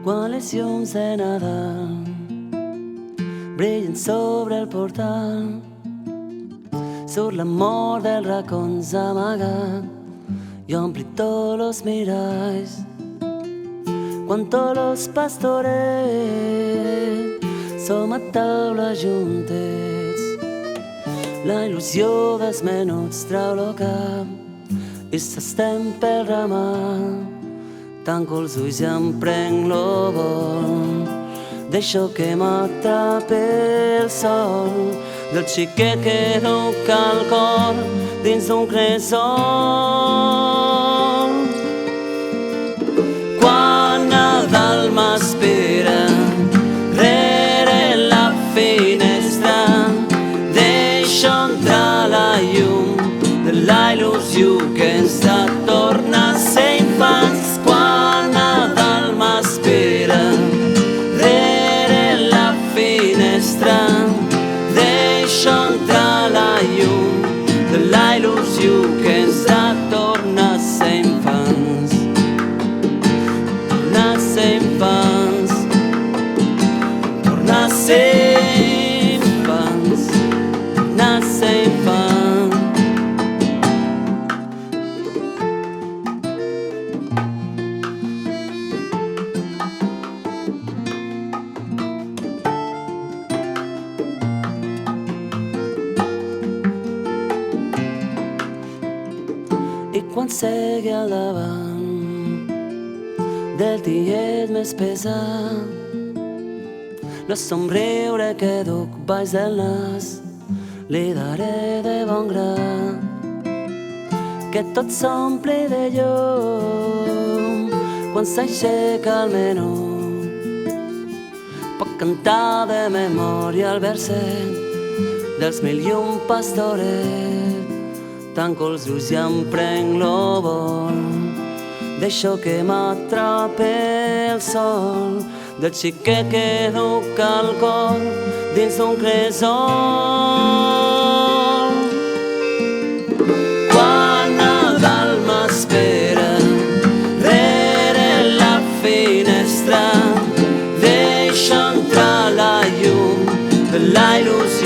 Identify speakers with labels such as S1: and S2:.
S1: quan les llums de Nadal brillen sobre el portal, surt l'amor dels racons amagat i ompli tots los miralls. Quan tots los pastorets som a taula juntets, la il·lusió dels menuts trau lo cap i s'estem pel ramal. Tanco els ulls i em prenc lo vol, deixo que m'atrapi el sol del xiquet que toca el cor dins d'un cresol. Quan Nadal m'espera rere la finestra, deixo entrar la llum de la il·lusió que ens ha tornat a ser infants. Quan Nadal m'espera rere la finestra, deixo entrar la llum de la il·lusió que ens ha tornat a ser infants. Tornar a ser infants, tornar a ser infants, tornar a ser infants. I quan segui al davant del tiet més pesat, el somriure que duc baix del nas li daré de bon grat. Que tot s'ompli de llum quan s'aixeca el menú, pot cantar de memòria el verset dels mil i un pastorets. Tanco els ulls i em prenc lo vol, deixo que m'atrapi el sol del xiquet que duc al cor dins d'un cresol. Quan Nadal m'espera rere la finestra, deixo entrar la llum de la il·lusió